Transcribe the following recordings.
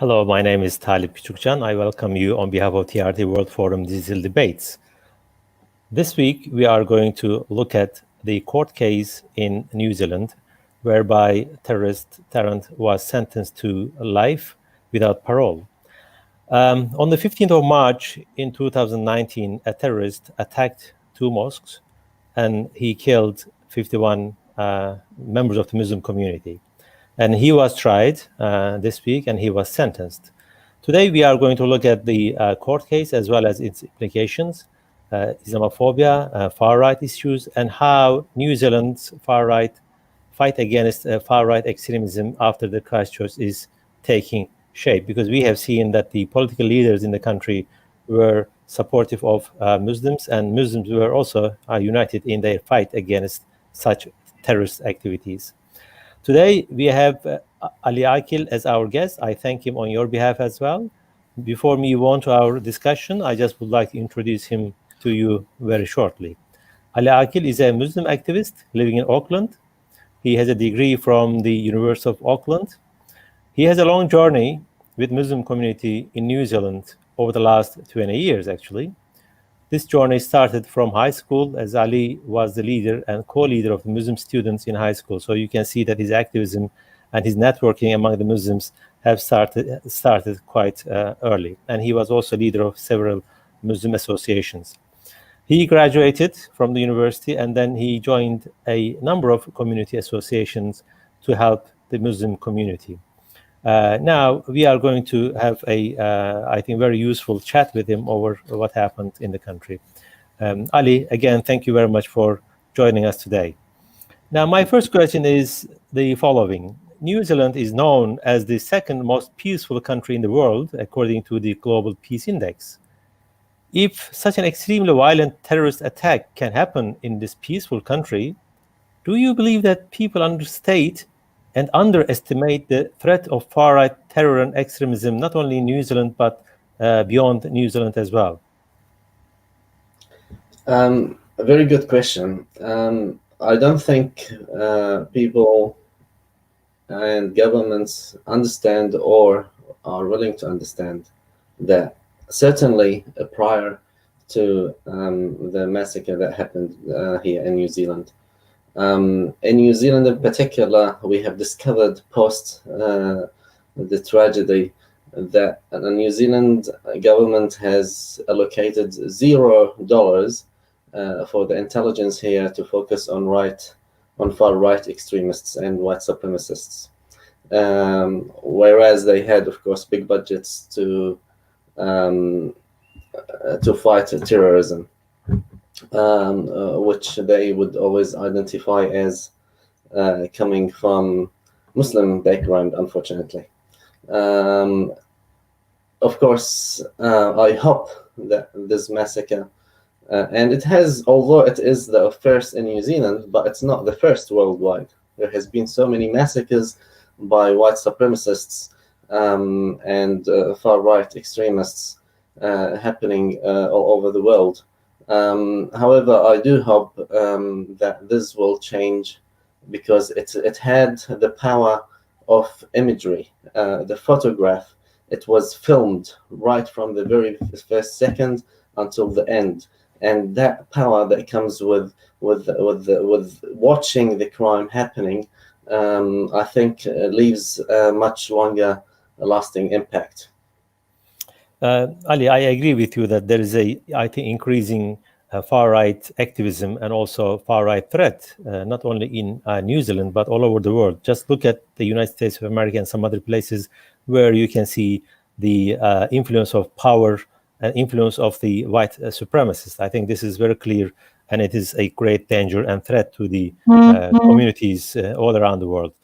Hello, my name is Talip Küçükcan. I welcome you on behalf of TRT World Forum Digital Debates. This week, we are going to look at the court case in New Zealand, whereby terrorist Tarrant was sentenced to life without parole. On the 15th of March in 2019, a terrorist attacked two mosques and he killed 51 members of the Muslim community. And he was tried this week and he was sentenced. Today, we are going to look at the court case as well as its implications, Islamophobia, far-right issues, and how New Zealand's far-right fight against far-right extremism after the Christchurch is taking shape. Because we have seen that the political leaders in the country were supportive of Muslims, and Muslims were also united in their fight against such terrorist activities. Today, we have Ali Akil as our guest. I thank him on your behalf as well. Before we move on to our discussion, I just would like to introduce him to you very shortly. Ali Akil is a Muslim activist living in Auckland. He has a degree from the University of Auckland. He has a long journey with Muslim community in New Zealand over the last 20 years, actually. This journey started from high school, as Ali was the leader and co-leader of the Muslim students in high school. So you can see that his activism and his networking among the Muslims have started quite early. And he was also leader of several Muslim associations. He graduated from the university and then he joined a number of community associations to help the Muslim community. Now, we are going to have a, I think, very useful chat with him over what happened in the country. Ali, again, thank you very much for joining us today. Now, my first question is the following. New Zealand is known as the second most peaceful country in the world, according to the Global Peace Index. If such an extremely violent terrorist attack can happen in this peaceful country, do you believe that people understate and underestimate the threat of far-right terror and extremism, not only in New Zealand, but beyond New Zealand as well? A very good question. I don't think people and governments understand or are willing to understand that certainly prior to the massacre that happened here in New Zealand. In New Zealand in particular, we have discovered post the tragedy that the New Zealand government has allocated $0 for the intelligence here to focus on far-right extremists and white supremacists, whereas they had, of course, big budgets to fight terrorism. Which they would always identify as coming from Muslim background, unfortunately. Of course, I hope that this massacre, and it has, although it is the first in New Zealand, but it's not the first worldwide. There has been so many massacres by white supremacists and far-right extremists happening all over the world. However, I do hope that this will change, because it had the power of imagery. The photograph, it was filmed right from the very first second until the end, and that power that comes with watching the crime happening, I think leaves a much longer lasting impact. Ali, I agree with you that there is I think, increasing far-right activism and also far-right threat, not only in New Zealand, but all over the world. Just look at the United States of America and some other places where you can see the influence of power and influence of the white supremacists. I think this is very clear, and it is a great danger and threat to the communities all around the world.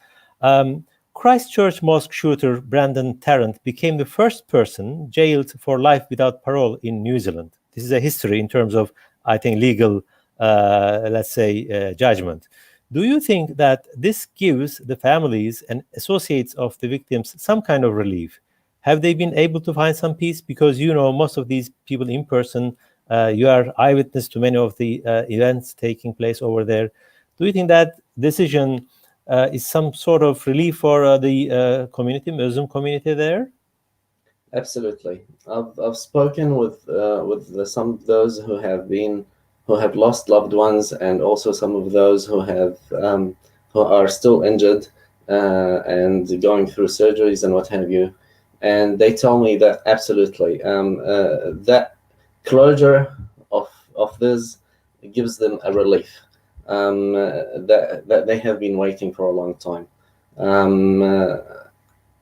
Christchurch mosque shooter Brandon Tarrant became the first person jailed for life without parole in New Zealand. This is a history in terms of, I think, legal, let's say, judgment. Do you think that this gives the families and associates of the victims some kind of relief? Have they been able to find some peace? Because you know most of these people in person, you are eyewitness to many of the events taking place over there. Do you think that decision is some sort of relief for the community, Muslim community there? Absolutely. I've spoken with some of those who have lost loved ones, and also some of those who are still injured and going through surgeries and what have you. And they tell me that absolutely, that closure of this gives them a relief, that they have been waiting for a long time. Um, uh,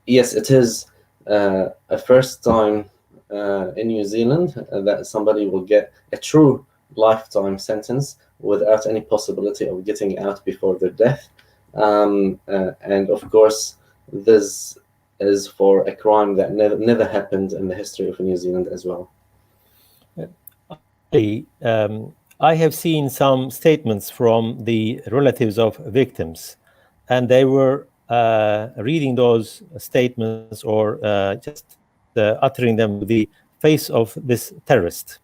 yes, it is a first time in New Zealand that somebody will get a true lifetime sentence without any possibility of getting out before their death. And of course, this is for a crime that never happened in the history of New Zealand as well. I have seen some statements from the relatives of victims, and they were reading those statements or just uttering them to the face of this terrorist.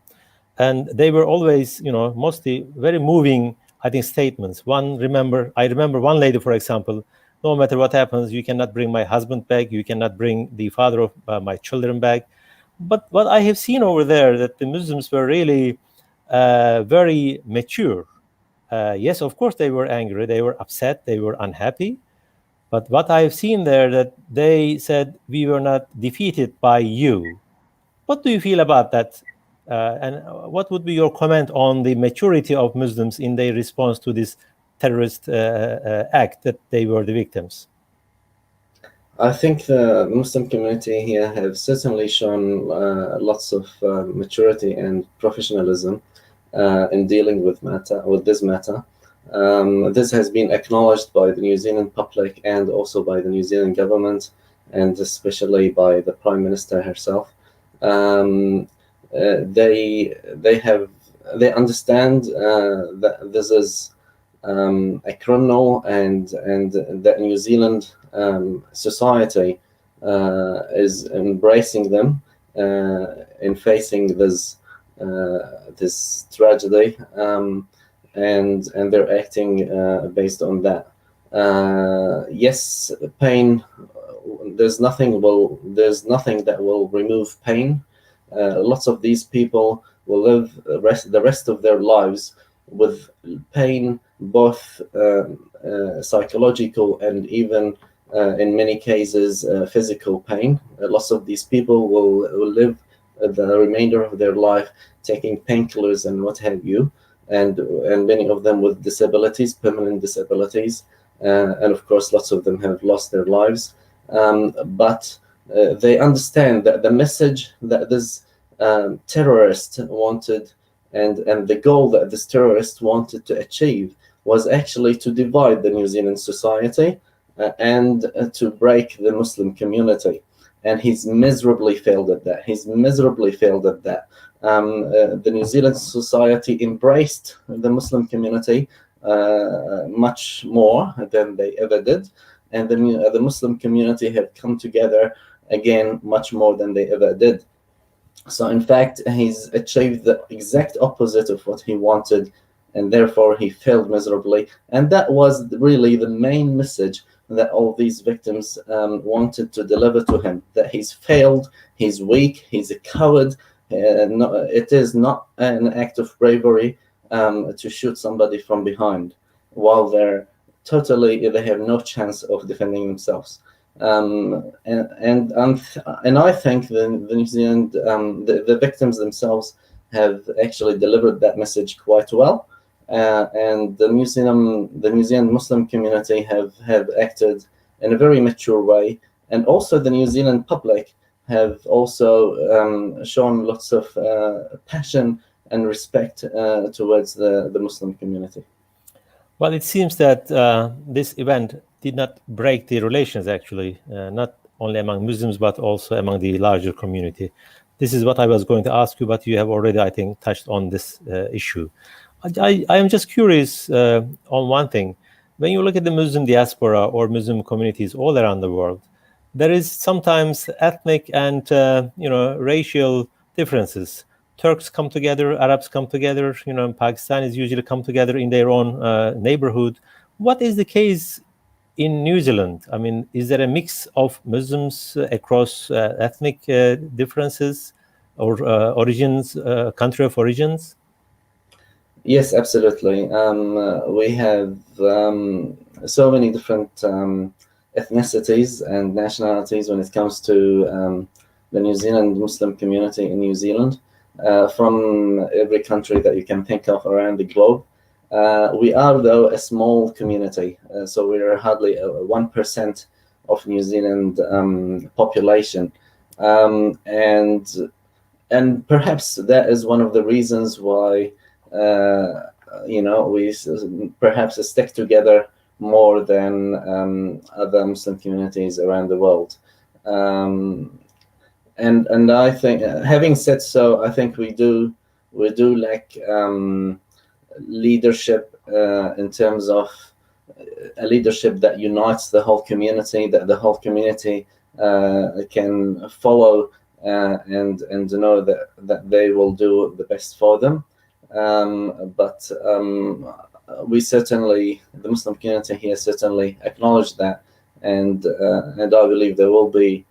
And they were always, mostly very moving, I think, statements. I remember one lady, for example, no matter what happens, you cannot bring my husband back, you cannot bring the father of my children back. But what I have seen over there, that the Muslims were really very mature. Yes, of course, they were angry, they were upset, they were unhappy. But what I have seen there, that they said, we were not defeated by you. What do you feel about that? And what would be your comment on the maturity of Muslims in their response to this terrorist act that they were the victims? I think the Muslim community here have certainly shown lots of maturity and professionalism in dealing with this matter. This has been acknowledged by the New Zealand public and also by the New Zealand government, and especially by the Prime Minister herself. They understand that this is a criminal, and that New Zealand society is embracing them in facing this tragedy, and they're acting based on that. Yes, pain. There's nothing that will remove pain. Lots of these people will live the rest of their lives with pain, both psychological and even in many cases physical pain. Lots of these people will live the remainder of their life taking painkillers and what have you, and many of them with disabilities, permanent disabilities, and of course lots of them have lost their lives. But they understand that the message that this terrorist wanted, and the goal that this terrorist wanted to achieve, was actually to divide the New Zealand society and to break the Muslim community. And he's miserably failed at that. The New Zealand society embraced the Muslim community much more than they ever did, and the Muslim community have come together again much more than they ever did. So in fact, he's achieved the exact opposite of what he wanted, and therefore he failed miserably. And that was really the main message that all these victims wanted to deliver to him, that he's failed, he's weak, he's a coward. It is not an act of bravery to shoot somebody from behind while they have no chance of defending themselves. And I think the New Zealand the victims themselves have actually delivered that message quite well, and the New Zealand Muslim community have acted in a very mature way, and also the New Zealand public have also shown lots of passion and respect towards the Muslim community. Well, it seems that this event did not break the relations, actually, not only among Muslims, but also among the larger community. This is what I was going to ask you, but you have already, I think, touched on this issue. I am just curious on one thing. When you look at the Muslim diaspora or Muslim communities all around the world, there is sometimes ethnic and racial differences. Turks come together, Arabs come together, Pakistanis usually come together in their own neighborhood. What is the case in New Zealand, I mean, is there a mix of Muslims across ethnic differences or origins, country of origins? Yes, absolutely. We have so many different ethnicities and nationalities when it comes to the New Zealand Muslim community in New Zealand, from every country that you can think of around the globe. We are, though, a small community, so we are hardly 1% of New Zealand population, and perhaps that is one of the reasons why we perhaps stick together more than other Muslim communities around the world. And I think, having said so, I think we do lack leadership in terms of a leadership that unites the whole community, that the whole community can follow and know that they will do the best for them. But we certainly, the Muslim community here, certainly acknowledge that, and I believe there will be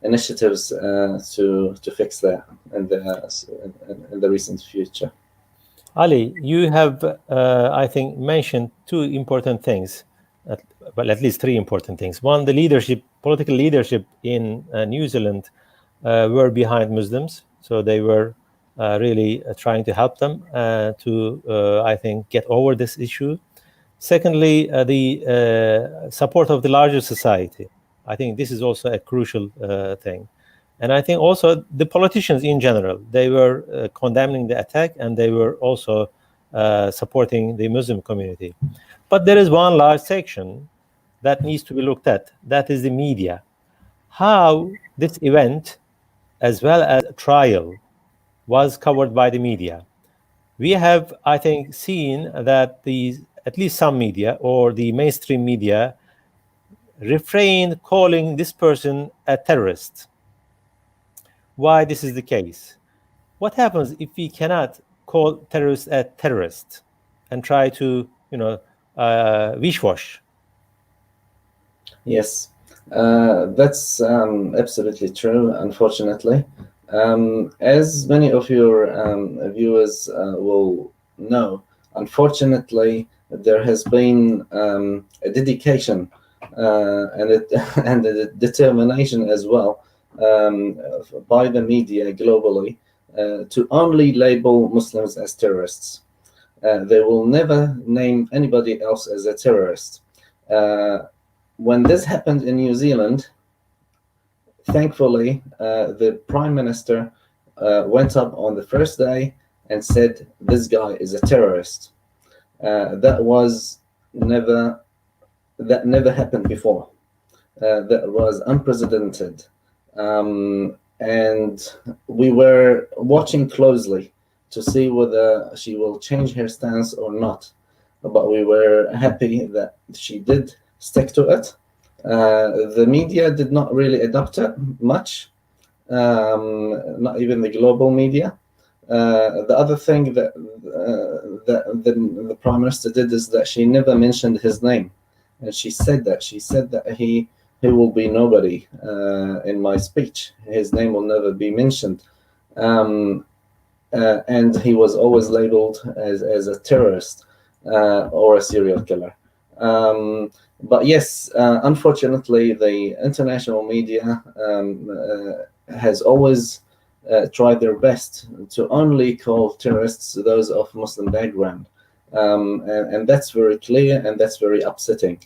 initiatives to fix that in the recent future. Ali, you have, I think, mentioned two important things, well, at least three important things. One, the leadership, political leadership in New Zealand were behind Muslims, so they were really trying to help them to, I think, get over this issue. Secondly, the support of the larger society. I think this is also a crucial thing. And I think also the politicians in general, they were condemning the attack, and they were also supporting the Muslim community. But there is one large section that needs to be looked at. That is the media. How this event, as well as trial, was covered by the media. We have, I think, seen that at least some media or the mainstream media refrained calling this person a terrorist. Why this is the case? What happens if we cannot call terrorists a terrorist and try to, wish wash? Yes, that's absolutely true, unfortunately. As many of your viewers will know, unfortunately, there has been a dedication and a determination as well by the media globally to only label Muslims as terrorists. They will never name anybody else as a terrorist. When this happened in New Zealand, thankfully, the Prime Minister went up on the first day and said, "This guy is a terrorist." That never happened before. That was unprecedented. And we were watching closely to see whether she will change her stance or not. But we were happy that she did stick to it. The media did not really adopt it much, not even the global media. The other thing that the Prime Minister did is that she never mentioned his name, and she said that he will be nobody in my speech. His name will never be mentioned, and he was always labeled as a terrorist or a serial killer. But yes, unfortunately, the international media has always tried their best to only call terrorists those of Muslim background. And that's very clear, and that's very upsetting.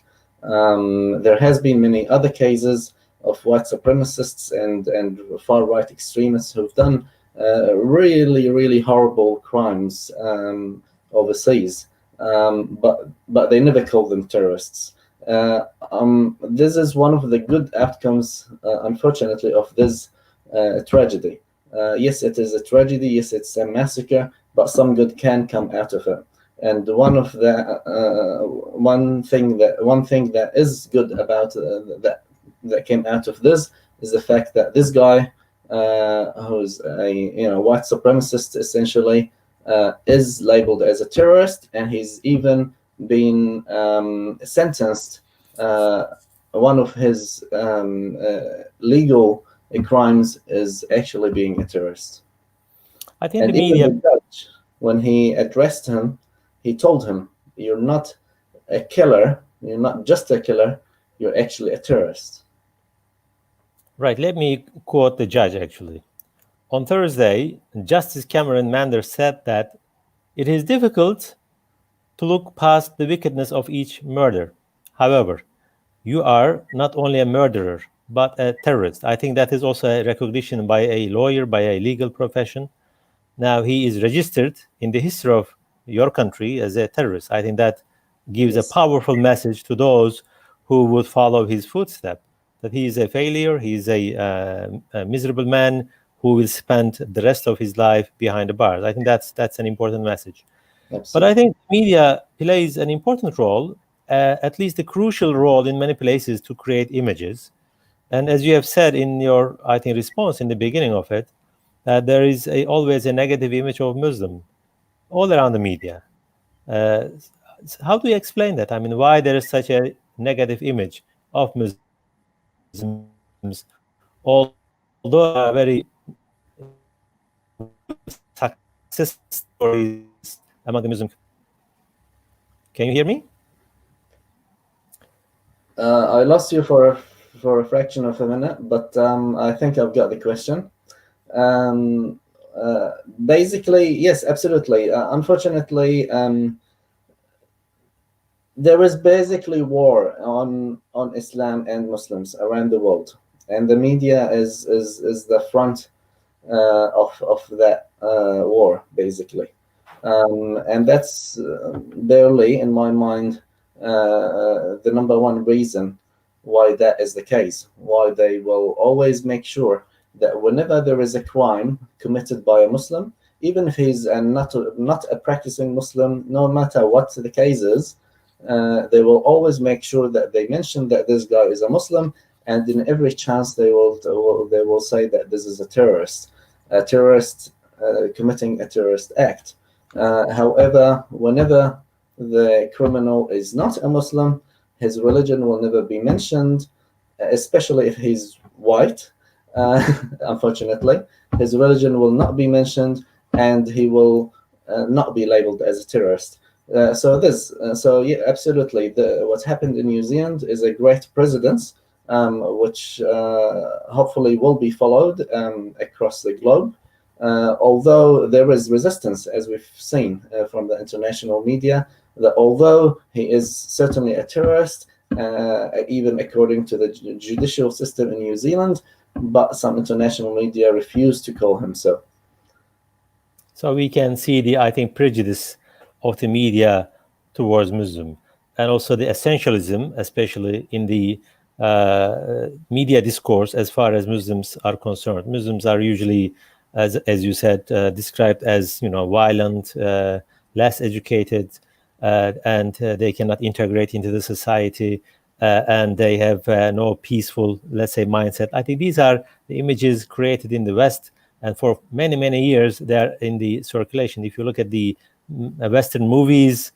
There has been many other cases of white supremacists and far-right extremists who've done really, really horrible crimes overseas, but they never call them terrorists. This is one of the good outcomes, unfortunately, of this tragedy. Yes, it is a tragedy. Yes, it's a massacre, but some good can come out of it. And one thing that is good about that came out of this is the fact that this guy, who's a white supremacist essentially, is labeled as a terrorist, and he's even been sentenced. One of his legal crimes is actually being a terrorist. I think And the even media. the judge, when he addressed him, he told him, "You're not a killer. You're not just a killer. You're actually a terrorist." Right, let me quote the judge actually. On Thursday, Justice Cameron Manders said that it is difficult to look past the wickedness of each murder. However, you are not only a murderer, but a terrorist. I think that is also a recognition by a lawyer, by a legal profession. Now he is registered in the history of your country as a terrorist. I think that gives a Yes, powerful message to those who would follow his footsteps, that he is a failure, he is a miserable man who will spend the rest of his life behind the bars. I think that's an important message. But I absolutely. think media plays an important role, at least a crucial role in many places to create images. And as you have said in your, I think, response in the beginning of it, there is always a negative image of Muslim all around the media. Uh, how do you explain that? I mean, why there is such a negative image of Muslims, although there are very success stories among the Muslim? Can you hear me? I lost you for a fraction of a minute, but I think I've got the question. Um, Basically, yes, absolutely. Unfortunately, there is basically war on Islam and Muslims around the world, and the media is the front of that war, basically. And that's barely, in my mind, the number one reason why that is the case. Why they will always make sure that whenever there is a crime committed by a Muslim, even if he's not a practicing Muslim, no matter what the case is, they will always make sure that they mention that this guy is a Muslim, and in every chance they will say that this is a terrorist committing a terrorist act. However, whenever the criminal is not a Muslim, his religion will never be mentioned, especially if he's white. Unfortunately, his religion will not be mentioned, and he will not be labeled as a terrorist. So yeah, absolutely. What happened in New Zealand is a great precedent, which hopefully will be followed across the globe. Although there is resistance, as we've seen from the international media, that although he is certainly a terrorist, even according to the judicial system in New Zealand, but some international media refuse to call him so. So we can see the, I think, prejudice of the media towards Muslim, and also the essentialism, especially in the media discourse as far as Muslims are concerned. Muslims are usually, as you said, described as violent, less educated, and they cannot integrate into the society, and they have no peaceful, let's say, mindset. I think these are the images created in the West, and for many, many years they're in the circulation. If you look at the Western movies,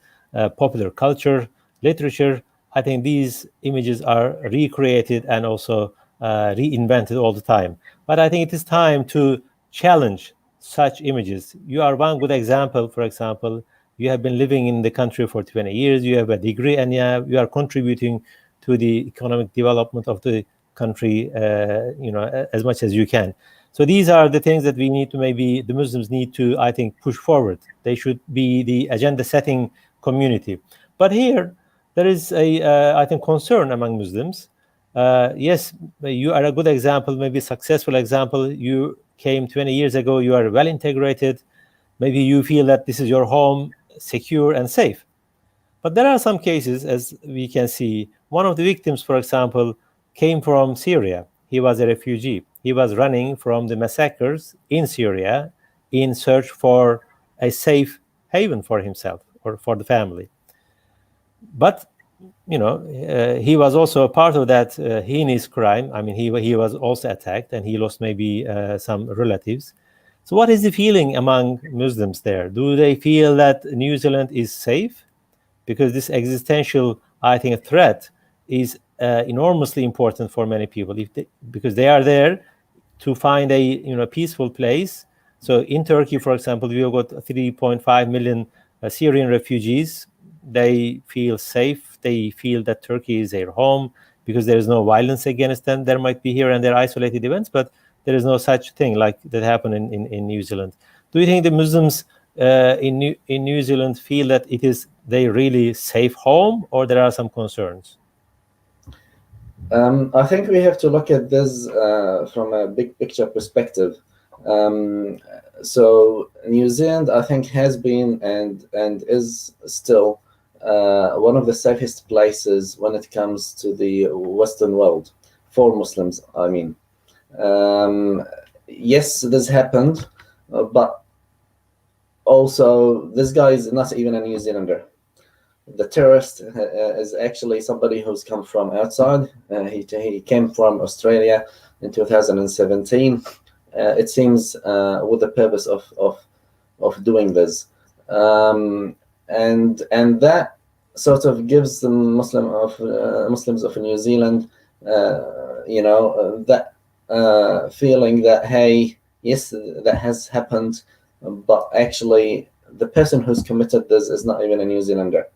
popular culture, literature, I think these images are recreated and also reinvented all the time. But I think it is time to challenge such images. You are one good example. For example, you have been living in the country for 20 years, you have a degree, and you are contributing to the economic development of the country as much as you can. So these are the things that we need to, maybe the Muslims need to, I think, push forward. They should be the agenda setting community. But here there is I think, concern among Muslims. Yes, you are a good example, maybe a successful example. You came 20 years ago, you are well integrated. Maybe you feel that this is your home, secure and safe. But there are some cases, as we can see. One of the victims, for example, came from Syria. He was a refugee. He was running from the massacres in Syria in search for a safe haven for himself or for the family. But he was also a part of that heinous crime. I mean, he was also attacked, and he lost maybe some relatives. So what is the feeling among Muslims there? Do they feel that New Zealand is safe? because this existential, I think, threat is enormously important for many people, because they are there to find a peaceful place. So in Turkey, for example, we have got 3.5 million Syrian refugees. They feel safe. They feel that Turkey is their home because there is no violence against them. There might be here and there isolated events, but there is no such thing like that happened in New Zealand. Do you think the Muslims in New Zealand feel that it is their really safe home, or there are some concerns? I think we have to look at this from a big picture perspective. So New Zealand, I think, has been and is still one of the safest places when it comes to the Western world for Muslims. I mean, yes, this happened, but also this guy is not even a New Zealander. The terrorist is actually somebody who's come from outside. He came from Australia in 2017. It seems with the purpose of doing this, and that sort of gives the Muslims of New Zealand, that feeling that, hey, yes, that has happened, but actually the person who's committed this is not even a New Zealander.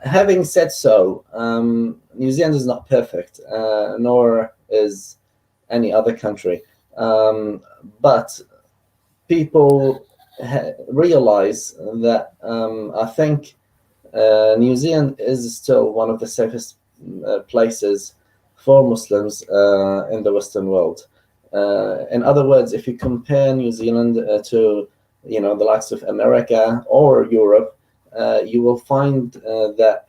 Having said so, New Zealand is not perfect, nor is any other country. But people realize that I think New Zealand is still one of the safest places for Muslims in the Western world. In other words, if you compare New Zealand to the likes of America or Europe, you will find that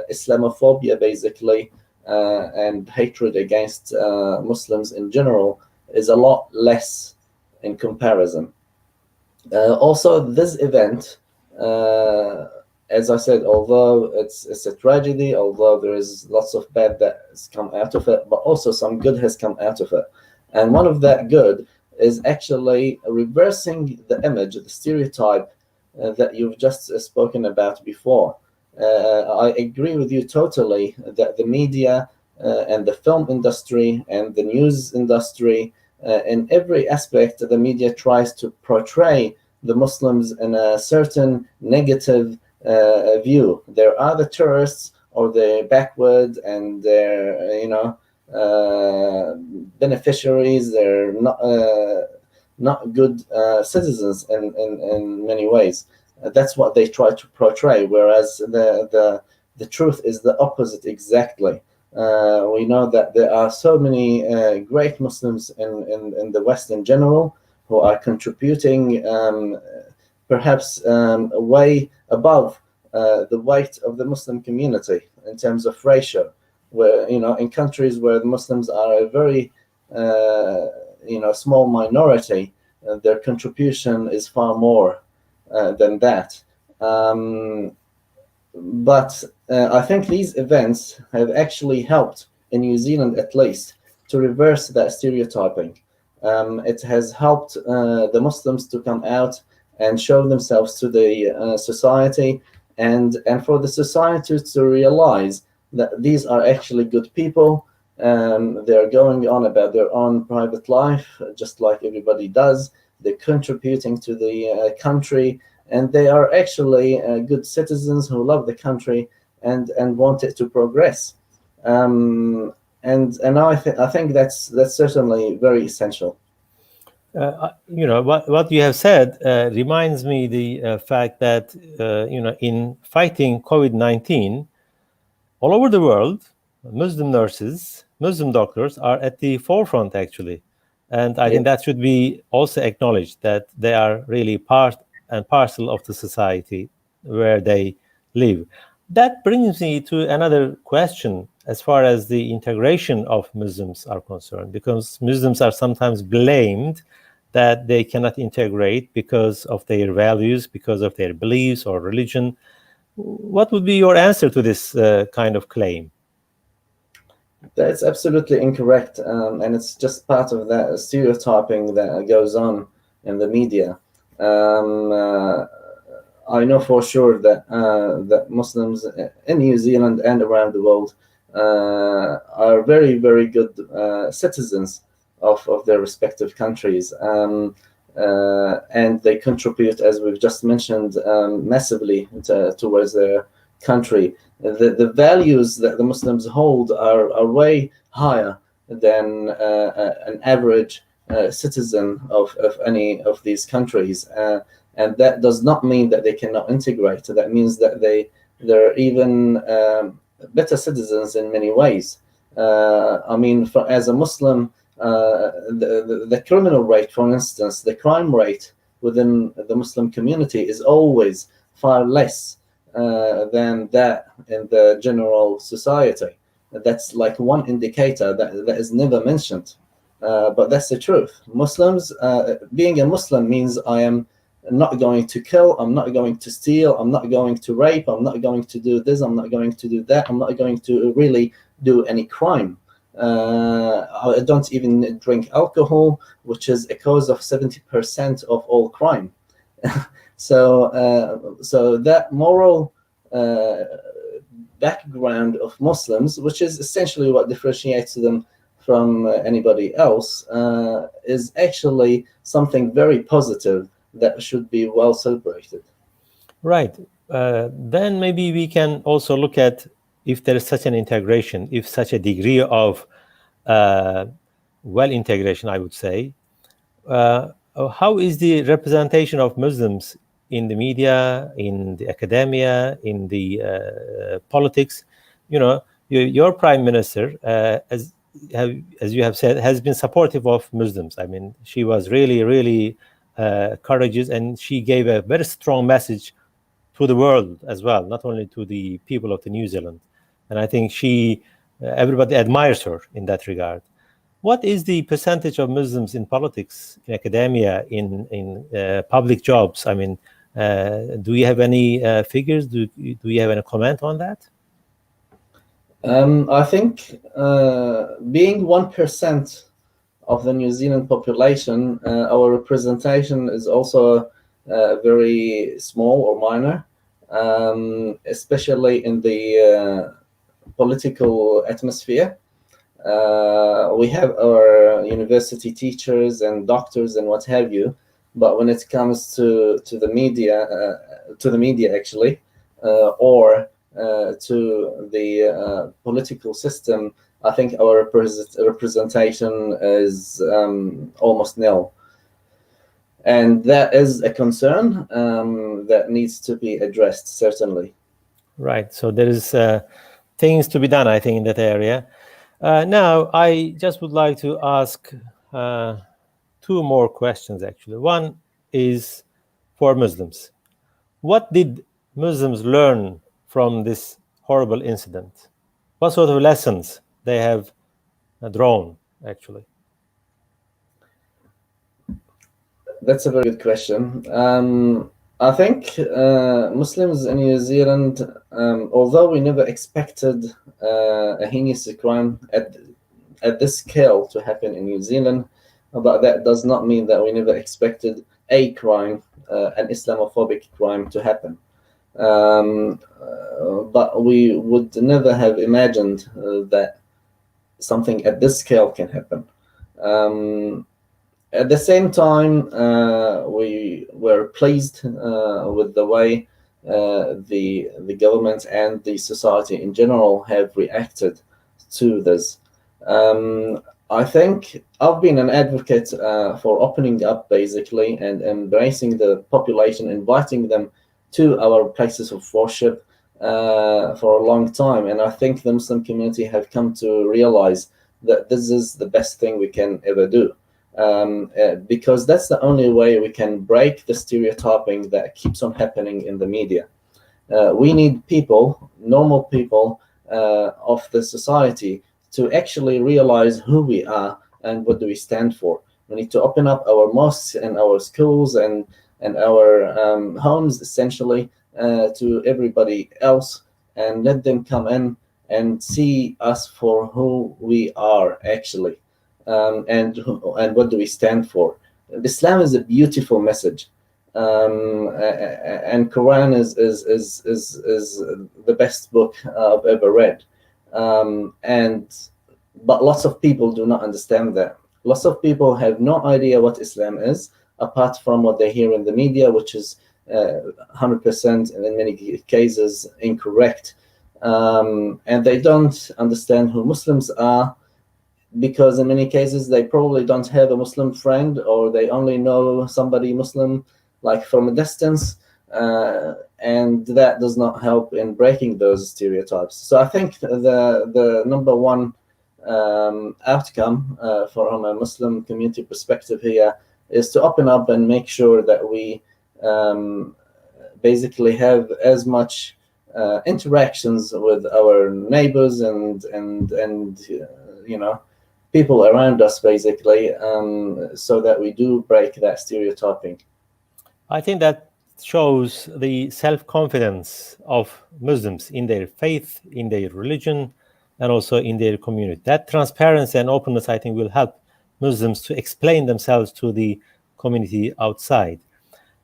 Islamophobia, basically, and hatred against Muslims in general is a lot less in comparison. Also, this event, as I said, although it's a tragedy, although there is lots of bad that has come out of it, but also some good has come out of it. And one of that good is actually reversing the image, the stereotype that you've just spoken about before. I agree with you totally that the media and the film industry and the news industry, in every aspect, the media tries to portray the Muslims in a certain negative view. There are the terrorists, or the backward, and they're beneficiaries. They're not good citizens in many ways. That's what they try to portray, whereas the truth is the opposite exactly. We know that there are so many great Muslims in the West in general who are contributing perhaps way above the weight of the Muslim community in terms of ratio, where in countries where the Muslims are a very small minority, their contribution is far more than that. But I think these events have actually helped, in New Zealand at least, to reverse that stereotyping. It has helped the Muslims to come out and show themselves to the society, and for the society to realize that these are actually good people. They're going on about their own private life, just like everybody does. They're contributing to the country, and they are actually good citizens who love the country and want it to progress. And I think that's certainly very essential. What you have said reminds me the fact that in fighting COVID-19 all over the world, Muslim nurses, Muslim doctors are at the forefront, actually. And I think that should be also acknowledged, that they are really part and parcel of the society where they live. That brings me to another question as far as the integration of Muslims are concerned, because Muslims are sometimes blamed that they cannot integrate because of their values, because of their beliefs or religion. What would be your answer to this kind of claim? That's absolutely incorrect, and it's just part of that stereotyping that goes on in the media. I know for sure that that Muslims in New Zealand and around the world are very, very good citizens of their respective countries, and they contribute, as we've just mentioned, massively towards their country. The values that the Muslims hold are way higher than an average citizen of any of these countries. And that does not mean that they cannot integrate. That means that they're even better citizens in many ways. I mean, as a Muslim, the criminal rate, for instance, the crime rate within the Muslim community is always far less than that in the general society. That's like one indicator that is never mentioned. But that's the truth. Muslims, being a Muslim means I am not going to kill, I'm not going to steal, I'm not going to rape, I'm not going to do this, I'm not going to do that, I'm not going to really do any crime. I don't even drink alcohol, which is a cause of 70% of all crime. So that moral background of Muslims, which is essentially what differentiates them from anybody else, is actually something very positive that should be well celebrated. Right. Then maybe we can also look at if there is such an integration, if such a degree of well integration, I would say. How is the representation of Muslims in the media, in the academia, in the politics? You know, your prime minister, as you have said, has been supportive of Muslims. I mean, she was really, really courageous, and she gave a very strong message to the world as well, not only to the people of the New Zealand. And I think everybody admires her in that regard. What is the percentage of Muslims in politics, in academia, in public jobs? I mean, do you have any figures? Do you have any comment on that? I think being 1% of the New Zealand population, our representation is also very small or minor, especially in the political atmosphere. We have our university teachers and doctors and what have you, but when it comes to the media actually, or to the political system, I think our representation is almost nil. And that is a concern that needs to be addressed, certainly. Right. So there is things to be done, I think, in that area. Now, I just would like to ask two more questions, actually. One is for Muslims. What did Muslims learn from this horrible incident? What sort of lessons they have drawn, actually? That's a very good question. I think Muslims in New Zealand, although we never expected a heinous crime at this scale to happen in New Zealand, but that does not mean that we never expected a crime, an Islamophobic crime, to happen. But we would never have imagined that something at this scale can happen. At the same time, we were pleased with the way the government and the society in general have reacted to this. I think I've been an advocate for opening up, basically, and embracing the population, inviting them to our places of worship for a long time. And I think the Muslim community have come to realize that this is the best thing we can ever do. Because that's the only way we can break the stereotyping that keeps on happening in the media. We need people, normal people of the society, to actually realize who we are and what do we stand for. We need to open up our mosques and our schools and our homes, essentially, to everybody else, and let them come in and see us for who we are, actually. And what do we stand for? Islam is a beautiful message. and Quran is the best book I've ever read. But lots of people do not understand that. Lots of people have no idea what Islam is, apart from what they hear in the media, which is 100% and in many cases incorrect. And they don't understand who Muslims are, because in many cases they probably don't have a Muslim friend, or they only know somebody Muslim like from a distance, and that does not help in breaking those stereotypes. So I think the number one outcome from a Muslim community perspective here is to open up and make sure that we basically have as much interactions with our neighbors and people around us, basically, so that we do break that stereotyping. I think that shows the self-confidence of Muslims in their faith, in their religion, and also in their community. That transparency and openness, I think, will help Muslims to explain themselves to the community outside.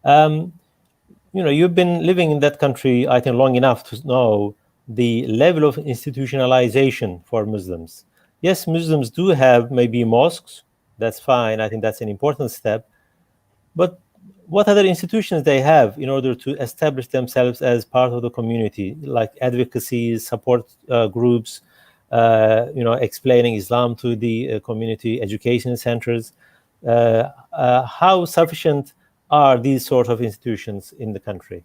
You've been living in that country, I think, long enough to know the level of institutionalization for Muslims. Yes, Muslims do have maybe mosques. That's fine. I think that's an important step. But what other institutions they have in order to establish themselves as part of the community, like advocacy, support groups, explaining Islam to the community, education centers? How sufficient are these sort of institutions in the country?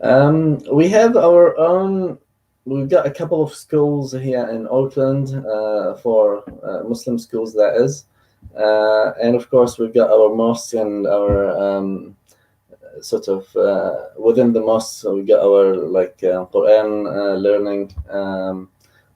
We have our own. We've got a couple of schools here in Auckland for Muslim schools, that is. And of course, we've got our mosques and our sort of within the mosques, so we've got our Quran learning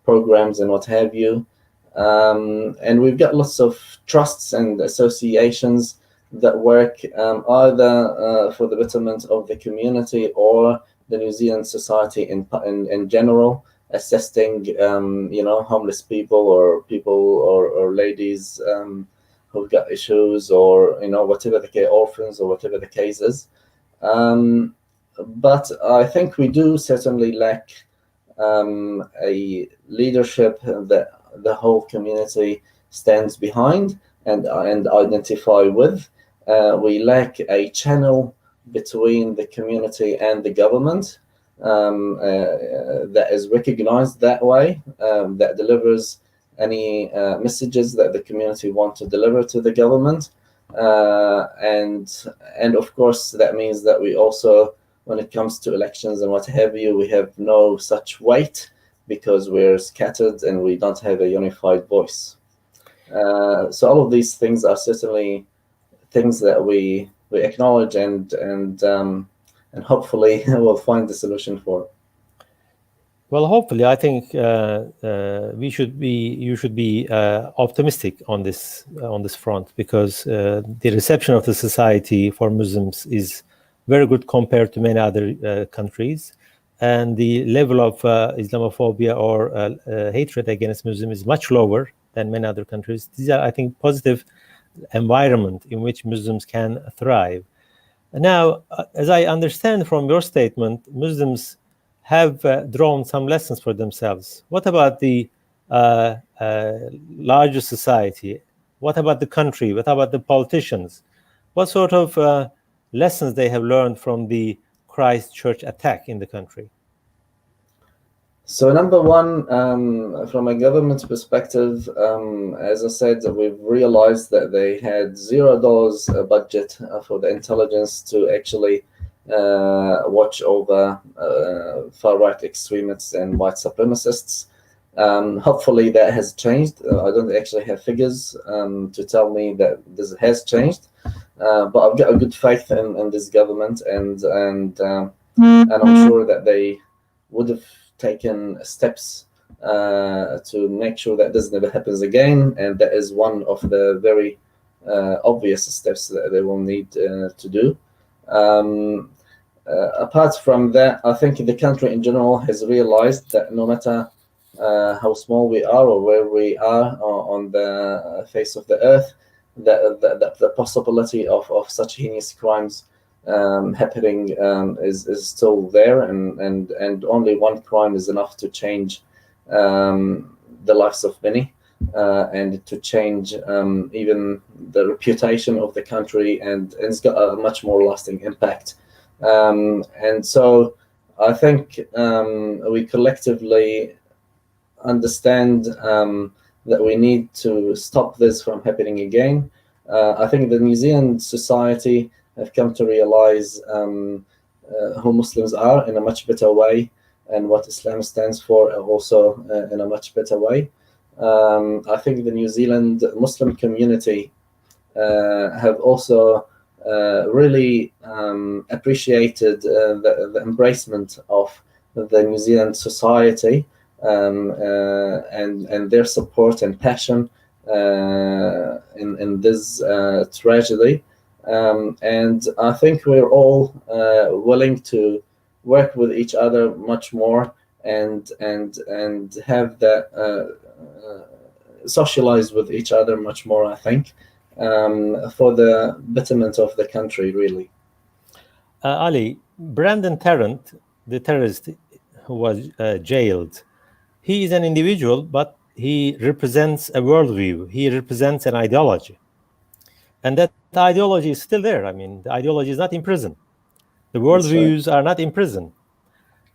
programs and what have you. And we've got lots of trusts and associations that work either for the betterment of the community or the New Zealand society in general, assisting homeless people or ladies who've got issues, or whatever the case, orphans or whatever the case is. But I think we do certainly lack a leadership that the whole community stands behind and identify with. We lack a channel between the community and the government that is recognized that way, that delivers any messages that the community want to deliver to the government. And of course, that means that we also, when it comes to elections and what have you, we have no such weight because we're scattered and we don't have a unified voice. So all of these things are certainly things that we acknowledge and hopefully we'll find the solution for. Well, hopefully, I think you should be optimistic on this front, because the reception of the society for Muslims is very good compared to many other countries, and the level of Islamophobia or hatred against Muslims is much lower than many other countries. These are, I think, positive environment in which Muslims can thrive. Now, as I understand from your statement, Muslims have drawn some lessons for themselves. What about the larger society? What about the country? What about the politicians? What sort of lessons they have learned from the Christchurch attack in the country? So number one, from a government perspective, as I said, we've realized that they had $0 budget for the intelligence to actually watch over far-right extremists and white supremacists. Hopefully that has changed. I don't actually have figures to tell me that this has changed, but I've got a good faith in this government, and I'm sure that they would have taken steps to make sure that this never happens again, and that is one of the very obvious steps that they will need to do. Apart from that, I think the country in general has realized that no matter how small we are or where we are on the face of the earth, the possibility of such heinous crimes happening is still there, and only one crime is enough to change the lives of many, and to change even the reputation of the country, and it's got a much more lasting impact. And so I think we collectively understand that we need to stop this from happening again. I think the New Zealand society have come to realize who Muslims are in a much better way, and what Islam stands for also in a much better way. I think the New Zealand Muslim community have also really appreciated the embracement of the New Zealand society, and their support and passion in this tragedy. And I think we're all willing to work with each other much more, and have that socialize with each other much more, I think, for the betterment of the country, really. Ali, Brandon Tarrant, the terrorist who was jailed, he is an individual, but he represents a worldview. He represents an ideology. And that ideology is still there. I mean, the ideology is not in prison. The worldviews are not in prison.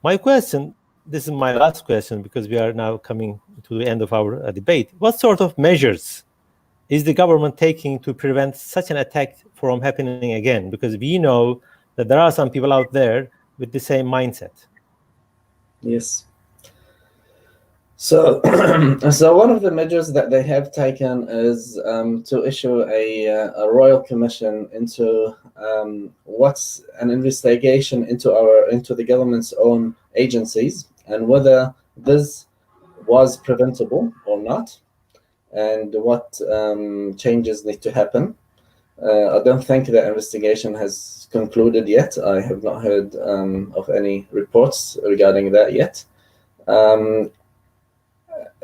My question, this is my last question, because we are now coming to the end of our debate. What sort of measures is the government taking to prevent such an attack from happening again? Because we know that there are some people out there with the same mindset. Yes. So, so one of the measures that they have taken is to issue a royal commission into what's an investigation into the government's own agencies, and whether this was preventable or not, and what changes need to happen. I don't think the investigation has concluded yet. I have not heard of any reports regarding that yet.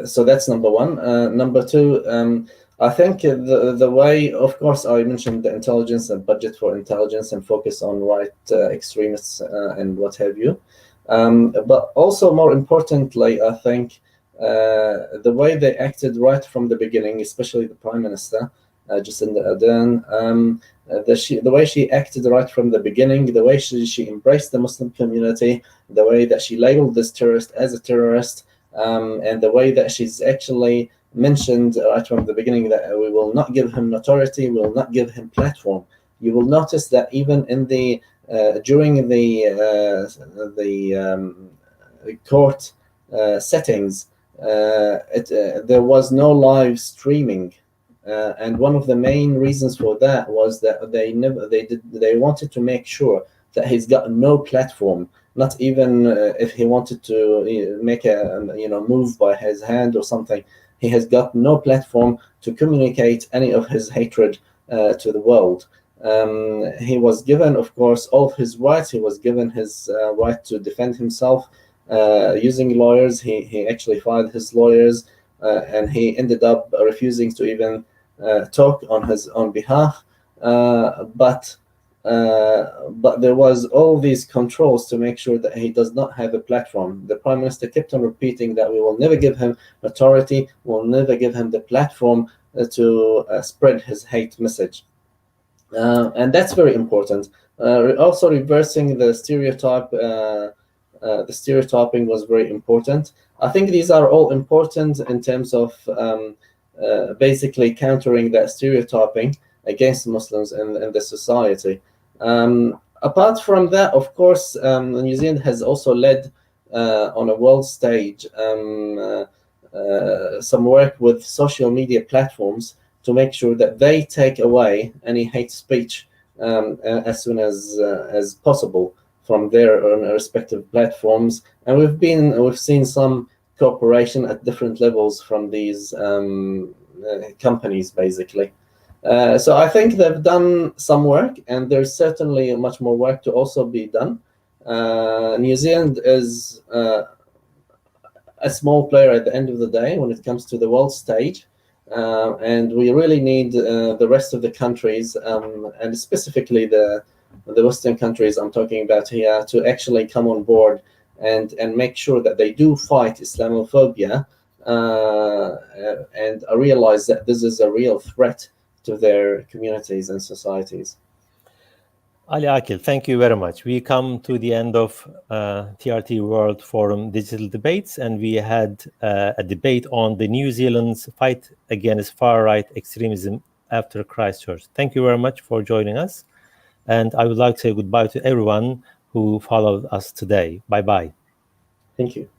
So that's number one. Number two, I think the way, of course, I mentioned the intelligence and budget for intelligence and focus on right extremists and what have you. But also, more importantly, I think the way they acted right from the beginning, especially the Prime Minister, Jacinda Ardern, the way she acted right from the beginning, the way she embraced the Muslim community, the way that she labeled this terrorist as a terrorist, and the way that she's actually mentioned right from the beginning that we will not give him notoriety, we will not give him platform. You will notice that even in the during the court settings, there was no live streaming. And one of the main reasons for that was that they wanted to make sure that he's got no platform, not even if he wanted to make a move by his hand or something. He has got no platform to communicate any of his hatred to the world. He was given, of course, all of his rights. He was given his right to defend himself using lawyers. He actually fired his lawyers, and he ended up refusing to even talk on his own behalf. But there was all these controls to make sure that he does not have a platform. The Prime Minister kept on repeating that we will never give him authority, we'll never give him the platform to spread his hate message. And that's very important. Also, reversing the stereotype, the stereotyping was very important. I think these are all important in terms of basically countering that stereotyping against Muslims in the society. Apart from that, of course, New Zealand has also led on a world stage some work with social media platforms to make sure that they take away any hate speech as soon as possible from their respective platforms. And we've seen some cooperation at different levels from these companies, basically. So I think they've done some work, and there's certainly much more work to also be done. New Zealand is a small player at the end of the day when it comes to the world stage. And we really need the rest of the countries, and specifically the Western countries I'm talking about here, to actually come on board and make sure that they do fight Islamophobia, and realize that this is a real threat to their communities and societies. Ali Akil, thank you very much. We come to the end of TRT World Forum Digital Debates, and we had a debate on the New Zealand's fight against far-right extremism after Christchurch. Thank you very much for joining us, and I would like to say goodbye to everyone who followed us today. Bye-bye. Thank you.